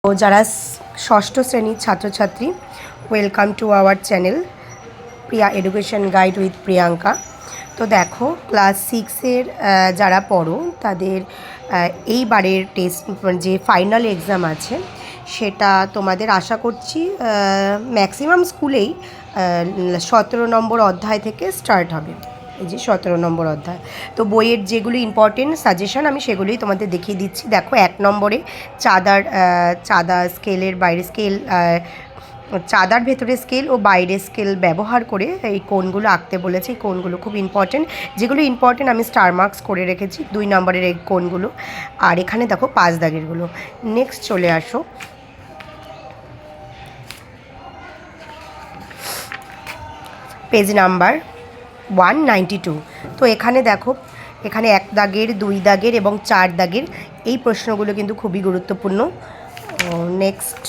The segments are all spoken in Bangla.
তো যারা ষষ্ঠ শ্রেণীর ছাত্রছাত্রী, welcome to our channel Priya education guide with Priyanka. তো দেখো, ক্লাস সিক্সের যারা পড়ো তাদের এইবারের টেস্ট যে ফাইনাল এক্সাম আছে সেটা তোমাদের আশা করছি ম্যাক্সিমাম স্কুলেই 17 নম্বর অধ্যায় থেকে স্টার্ট হবে। এই যে 17 নম্বর অধ্যায়, তো বইয়ের যেগুলি ইম্পর্টেন্ট সাজেশন আমি সেগুলোই তোমাদের দেখিয়ে দিচ্ছি। দেখো, 1 নম্বরে চাঁদা স্কেলের বাইরে স্কেল, চাঁদার ভেতরে স্কেল ও বাইরে স্কেল ব্যবহার করে এই কোণগুলো আঁকতে বলেছে। এই কোণগুলো খুব ইম্পর্টেন্ট, যেগুলো ইম্পর্টেন্ট আমি স্টার মার্কস করে রেখেছি 2 নম্বরের এই কোণগুলো। আর এখানে দেখো 5 দাগেরগুলো। নেক্সট চলে আসো পেজ নাম্বার 192। তো এখানে দেখো, এখানে 1 দাগের, 2 দাগের এবং 4 দাগের এই প্রশ্নগুলো কিন্তু খুবই গুরুত্বপূর্ণ। নেক্সট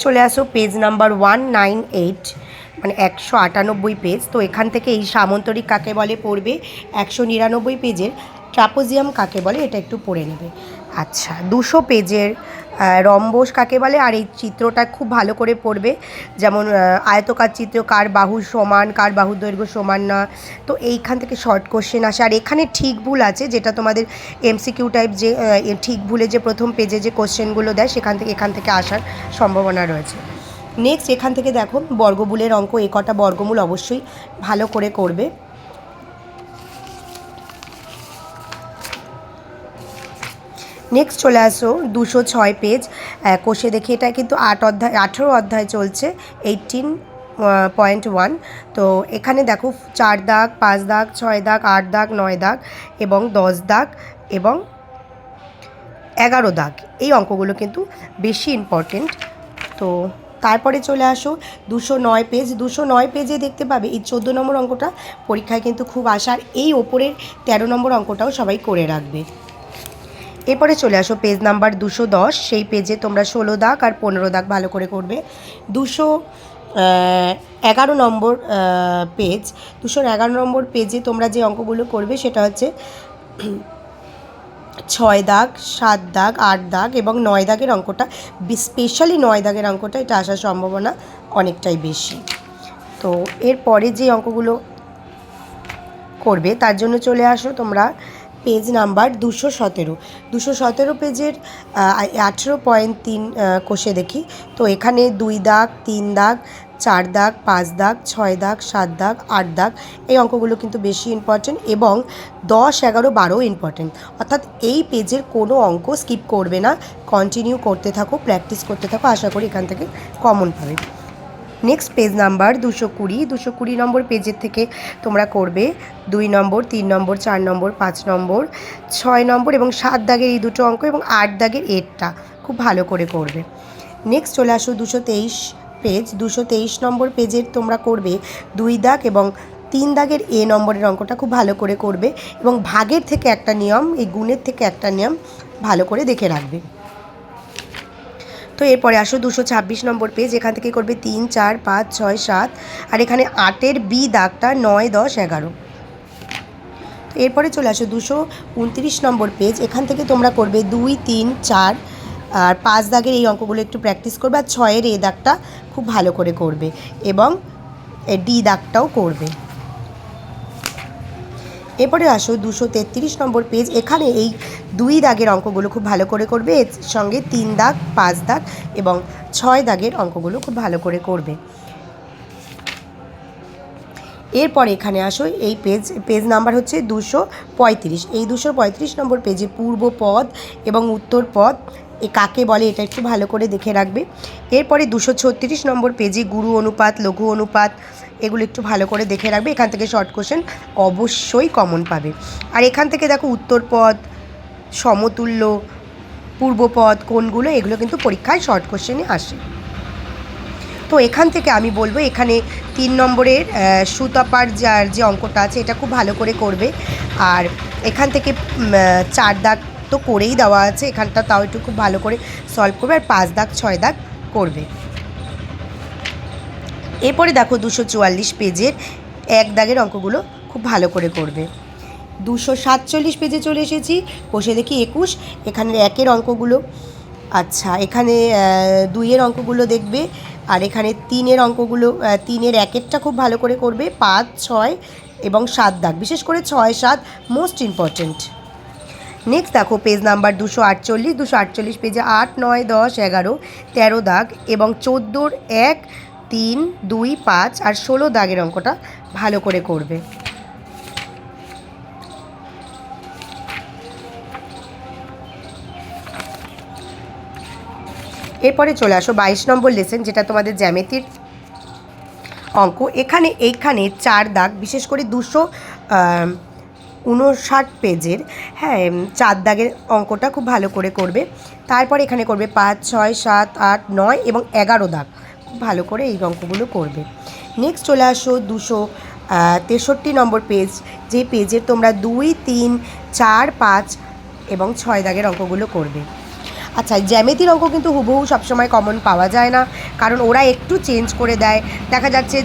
চলে আসো পেজ নাম্বার 198, মানে 198 পেজ। তো এখান থেকে এই সামন্তরিক কাকে বলে পড়বে। 199 পেজের ট্রাপোজিয়াম কাকে বলে এটা একটু পড়ে নেবে। আচ্ছা, 200 পেজের রম্বস কাকে বলে, আর এই চিত্রটা খুব ভালো করে পড়বে। যেমন আয়তকার চিত্র, কার বাহু সমান, কার বাহুর দৈর্ঘ্য সমান না। তো এইখান থেকে শর্ট কোশ্চেন আসে। আর এখানে ঠিক ভুল আছে, যেটা তোমাদের এমসিকিউ টাইপ, যে ঠিক ভুলে যে প্রথম পেজে যে কোশ্চেনগুলো দেয় এখান থেকে আসার সম্ভাবনা রয়েছে। নেক্সট এখান থেকে দেখো বর্গমূলের অঙ্ক, এ কটা বর্গমূল অবশ্যই ভালো করে করবে। নেক্সট চলে আসো 206 পেজ, কোষে দেখি। এটা কিন্তু 18 অধ্যায় চলছে, 18.1। তো এখানে দেখো 4 দাগ, 5 দাগ, 6 দাগ, 8 দাগ, 9 দাগ এবং 10 দাগ এবং 11 দাগ। এই অঙ্কগুলো কিন্তু বেশি ইম্পর্টেন্ট। তো তারপরে চলে আসো 209 পেজ। 209 পেজে দেখতে পাবে এই 14 নম্বর অঙ্কটা পরীক্ষায় কিন্তু খুব আসার। এই ওপরের 13 নম্বর অঙ্কটাও সবাই করে রাখবে। এরপরে চলে আসো পেজ নাম্বার 210। সেই পেজে তোমরা 16 দাগ আর 15 দাগ ভালো করে করবে। 211 নম্বর পেজ, 211 নম্বর পেজে তোমরা যে অঙ্কগুলো করবে সেটা হচ্ছে 6 দাগ, 7 দাগ, 8 দাগ এবং 9 দাগের অঙ্কটা, স্পেশালি 9 দাগের অঙ্কটা এটা আসার সম্ভাবনা অনেকটাই বেশি। তো এরপরে যে অঙ্কগুলো করবে তার জন্য চলে আসো তোমরা পেজ নাম্বার 217। 217 পেজের 18.3 কোষে দেখি। তো এখানে 2 দাগ, 3 দাগ, 4 দাগ, 5 দাগ, 6 দাগ, 7 দাগ, 8 দাগ এই অঙ্কগুলো কিন্তু বেশি ইম্পর্টেন্ট এবং 10, 11, 12 ইম্পর্টেন্ট। অর্থাৎ এই পেজের কোনো অঙ্ক স্কিপ করবে না, কন্টিনিউ করতে থাকো, প্র্যাকটিস করতে থাকো, আশা করি এখান থেকে কমন পাবে। নেক্সট পেজ নাম্বার 220 নম্বর পেজের থেকে তোমরা করবে 2 নম্বর, 3 নম্বর, 4 নম্বর, 5 নম্বর, 6 নম্বর এবং 7 দাগের এই দুটো অঙ্ক এবং 8 দাগের এরটা খুব ভালো করে করবে। নেক্সট চলে আসো 223 পেজ। 223 নম্বর পেজের তোমরা করবে 2 দাগ এবং 3 দাগের এ নম্বরের অঙ্কটা খুব ভালো করে করবে এবং ভাগের থেকে একটা নিয়ম, এই গুণের থেকে একটা নিয়ম ভালো করে দেখে রাখবে। তো এরপরে আসো 226 নম্বর পেজ। এখান থেকে করবে 3, 4, 5, 6, 7 আর এখানে 8-এর বি দাগটা 9, 10, 11। তো এরপরে চলে আসো 229 নম্বর পেজ। এখান থেকে তোমরা করবে 2, 3, 4 আর 5 দাগের এই অঙ্কগুলো একটু প্র্যাকটিস করবে আর 6-এর এ দাগটা খুব ভালো করে করবে এবং ডি দাগটাও করবে। এরপরে আসো 233 নম্বর পেজ। এখানে এই 2 দাগের অঙ্কগুলো খুব ভালো করে করবে, এর সঙ্গে 3 দাগ, 5 দাগ এবং 6 দাগের অঙ্কগুলো খুব ভালো করে করবে। এরপরে এখানে আসো এই পেজ নাম্বার হচ্ছে 235। এই 235 নম্বর পেজে পূর্ব পদ এবং উত্তর পদ এ কাকে বলে এটা একটু ভালো করে দেখে রাখবে। এরপরে 236 নম্বর পেজে গুরু অনুপাত, লঘু অনুপাত এগুলো একটু ভালো করে দেখে রাখবে। এখান থেকে শর্ট কোশ্চেন অবশ্যই কমন পাবে। আর এখান থেকে দেখো উত্তর পদ, সমতুল্য, পূর্বপদ কোনগুলো, এগুলো কিন্তু পরীক্ষায় শর্ট কোশ্চেনে আসে। তো এখান থেকে আমি বলবো এখানে 3 নম্বরের সুতপার যে অঙ্কটা আছে এটা খুব ভালো করে করবে। আর এখান থেকে 4 দাগ তো করেই দেওয়া আছে, এখানটা তাও একটু খুব ভালো করে সলভ করবে আর 5 দাগ, 6 দাগ করবে। এরপরে দেখো 244 পেজের 1 দাগের অঙ্কগুলো খুব ভালো করে করবে। 247 পেজে চলে এসেছি, কষে দেখি 21, এখানের একের অঙ্কগুলো, আচ্ছা এখানে 2-এর অঙ্কগুলো দেখবে, আর এখানে 3-এর অঙ্কগুলো, 3-এর একেরটা খুব ভালো করে করবে, 5, 6 এবং 7 দাগ, বিশেষ করে 6, 7 মোস্ট ইম্পর্ট্যান্ট। নেক্সট দেখো পেজ নাম্বার 248 পেজে 8, 9, 10, 11, 13 দাগ এবং 14-র 1, 3, 2, 5 আর 16 দাগের অঙ্কটা ভালো করে করবে। এরপরে চলে আসো 22 নম্বর লেসন, যেটা তোমাদের জ্যামিতির অঙ্ক। এইখানে 4 দাগ, বিশেষ করে 259 পেজের, হ্যাঁ 4 দাগের অঙ্কটা খুব ভালো করে করবে। তারপর এখানে করবে 5, 6, 7, 8, 9 এবং 11 দাগ, খুব ভালো করে এই অঙ্কগুলো করবে। নেক্সট চলে আসো 263 নম্বর পেজ, যে পেজে তোমরা 2, 3, 4, 5 এবং 6 দাগের অঙ্কগুলো করবে। আচ্ছা, জ্যামিতির অঙ্ক কিন্তু হুবহু সবসময় কমন পাওয়া যায় না, কারণ ওরা একটু চেঞ্জ করে দেয়। দেখা যাচ্ছে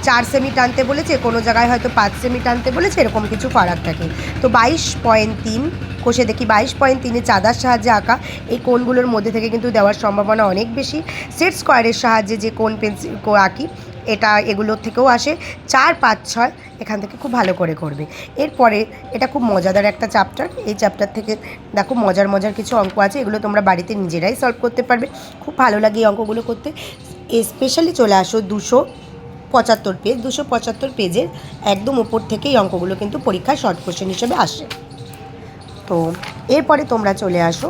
4 সেমি টানতে বলেছে, কোনো জায়গায় হয়তো 5 সেমি টানতে বলেছে, এরকম কিছু ফারাক থাকে। তো 22.3 কষে দেখি 22.3-এ চাঁদার সাহায্যে আঁকা এই কোণগুলোর মধ্যে থেকে কিন্তু দেওয়ার সম্ভাবনা অনেক বেশি। সেট স্কোয়ারের সাহায্যে যে কোণ পেন্সিল আঁকি, এগুলোর থেকেও আসে। 4, 5, 6 এখান থেকে খুব ভালো করে করবে। এরপরে এটা খুব মজাদার একটা চ্যাপ্টার, এই চ্যাপ্টার থেকে দেখো মজার কিছু অঙ্ক আছে, এগুলো তোমরা বাড়িতে নিজেরাই সলভ করতে পারবে, খুব ভালো লাগে এই অঙ্কগুলো করতে। স্পেশালি চলে আসো 275 পেজ, 275 পেজের একদম উপর থেকে এই অঙ্কগুলো কিন্তু পরীক্ষায় শর্ট কোশ্চেন হিসেবে আসে। তো এরপরে তোমরা চলে আসো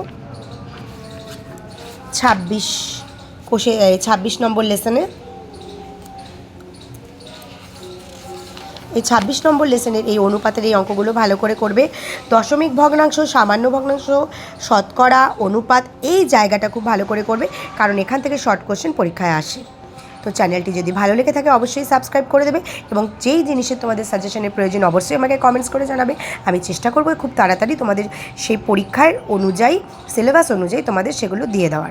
26 নম্বর লেসনে। এই 26 নম্বর লেসনের এই অনুপাতের এই অঙ্কগুলো ভালো করে করবে। দশমিক ভগ্নাংশ, সামান্য ভগ্নাংশ, শতকরা, অনুপাত, এই জায়গাটা খুব ভালো করে করবে, কারণ এখান থেকে শর্ট কোশ্চেন পরীক্ষায় আসে। তো চ্যানেলটি যদি ভালো লেগে থাকে অবশ্যই সাবস্ক্রাইব করে দেবে, এবং যেই জিনিসের তোমাদের সাজেশনের প্রয়োজন অবশ্যই আমাকে কমেন্টস করে জানাবে। আমি চেষ্টা করব খুব তাড়াতাড়ি তোমাদের সেই পরীক্ষার অনুযায়ী, সিলেবাস অনুযায়ী তোমাদের সেগুলো দিয়ে দেওয়ার।